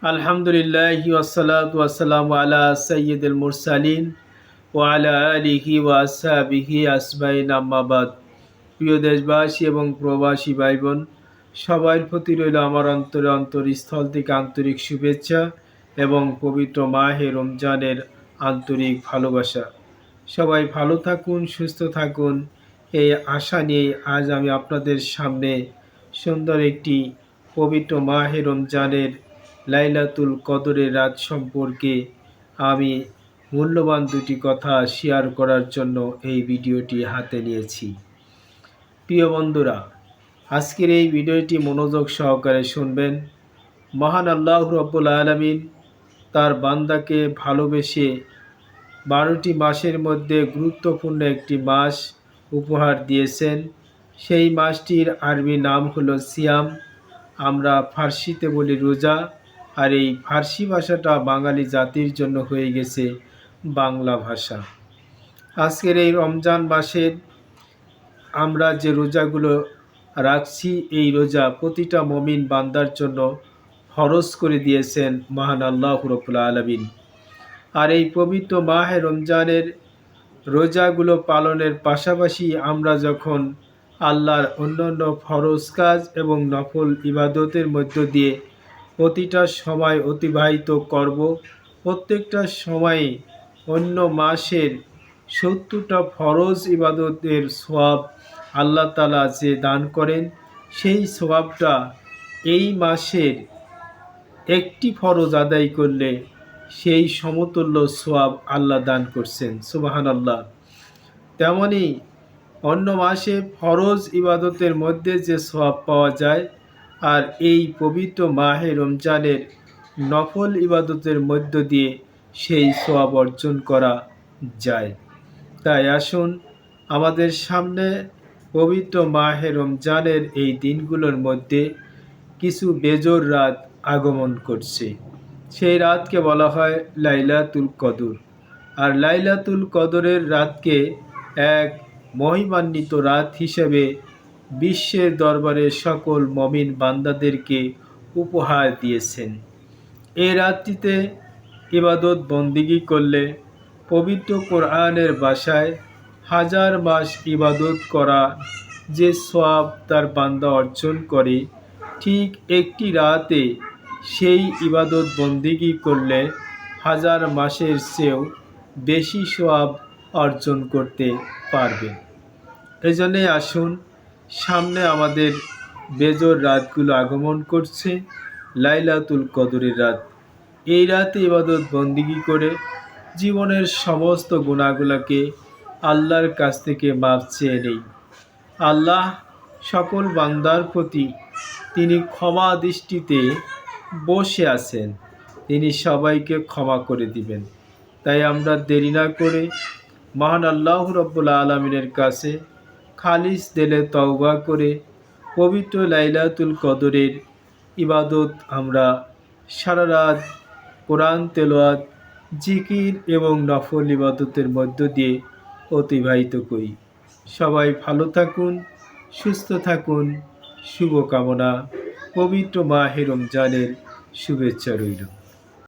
আলহামদুলিল্লাহি ওয়াসসালাতু ওয়াসসালামু আলা সাইয়্যিদিল মুরসালিন ওয়া আলা আলিহি ওয়া আসহাবিহি আজমাইন, আম্মা বাদ। প্রিয় দেশবাসী এবং প্রবাসী ভাই বোন, সবার প্রতি রইল আমার অন্তরস্থল থেকে আন্তরিক শুভেচ্ছা এবং পবিত্র মাহে রমজানের আন্তরিক ভালোবাসা। সবাই ভালো থাকুন, সুস্থ থাকুন, এই আশা নিয়ে আজ আমি আপনাদের সামনে সুন্দর একটি পবিত্র মাহে রমজানের লাইলাতুল কদরের রাত সম্পর্কে আমি মূল্যবান দুটি কথা শেয়ার করার জন্য এই ভিডিওটি হাতে নিয়েছি। প্রিয় বন্ধুরা, আজকের এই ভিডিওটি মনোযোগ সহকারে শুনবেন। মহান আল্লাহ রাব্বুল আলামিন তার বান্দাকে ভালোবেসে 12টি মাসের মধ্যে গুরুত্বপূর্ণ একটি মাস উপহার দিয়েছেন। সেই মাসটির আরবি নাম হলো সিয়াম। আমরা ফার্সিতে বলি রোজা, আর এই ফার্সি ভাষাটা বাঙালি জাতির জন্য হয়ে গেছে বাংলা ভাষা। আজকের এই রমজান মাসের আমরা যে রোজাগুলো রাখছি, এই রোজা প্রতিটা মুমিন বান্দার জন্য ফরজ করে দিয়েছেন মহান আল্লাহ রাব্বুল আলামিন। আর এই পবিত্র মাহে রমজানের রোজাগুলো পালনের পাশাপাশি আমরা যখন আল্লাহর অন্যান্য ফরজ কাজ এবং নফল ইবাদতের মধ্য দিয়ে প্রতিটা সময় অতিবাহিত করব, প্রত্যেকটা সময়ে অন্য মাসের 70টা ফরজ ইবাদতের সওয়াব আল্লাহ তাআলা যে দান করেন, সেই সওয়াবটা এই মাসের একটি ফরজ আদায় করলে সেই সমতুল্য সওয়াব আল্লাহ দান করছেন। সুবহানাল্লাহ। তেমনি অন্য মাসে ফরজ ইবাদতের মধ্যে যে সওয়াব পাওয়া যায়, আর এই পবিত্র মাহে রমজানের নফল ইবাদতের মধ্য দিয়ে সেই সওয়াব অর্জন করা যায়। তাই আসুন, আমাদের সামনে পবিত্র মাহে রমজানের এই দিনগুলোর মধ্যে কিছু বেজোড় রাত আগমন করছে। সেই রাতকে বলা হয় লাইলাতুল কদর। আর লাইলাতুল কদরের রাতকে এক মহিমান্বিত রাত হিসেবে বিশ্বের দরবারে সকল মুমিন বান্দাদেরকে উপহার দিয়েছেন। এই রাতটিতে ইবাদত বন্দিগি করলে পবিত্র কোরআনের ভাষায় 1000 মাস ইবাদত করা যে সওয়াব তার বান্দা অর্জন করে, ঠিক একটি রাতে সেই ইবাদত বন্দিগি করলে 1000 মাসের চেয়েও বেশি সওয়াব অর্জন করতে পারবে। এজন্যই আসুন, সামনে আমাদের বেজোড় রাতগুলো আগমন করছে, লাইলাতুল কদরের রাত। এই রাতে ইবাদত বন্দিগি করে জীবনের সমস্ত গুনাহগুলোকে আল্লাহর কাছ থেকে মাফ চেয়ে নেই। আল্লাহ সকল বান্দার প্রতি তিনি ক্ষমা দৃষ্টিতে বসে আছেন, তিনি সবাইকে ক্ষমা করে দিবেন। তাই আমরা দেরি না করে মহান আল্লাহ রাব্বুল আলামিনের কাছে খালিস দিলে তওবা করে পবিত্র লাইলাতুল কদরের ইবাদত আমরা সারা রাত কোরআন তেলাওয়াত, জিকির এবং নফল ইবাদতের মধ্য দিয়ে অতিবাহিত করি। সবাই ভালো থাকুন, সুস্থ থাকুন, শুভকামনা। পবিত্র মাহে রমজানের শুভেচ্ছা রইল।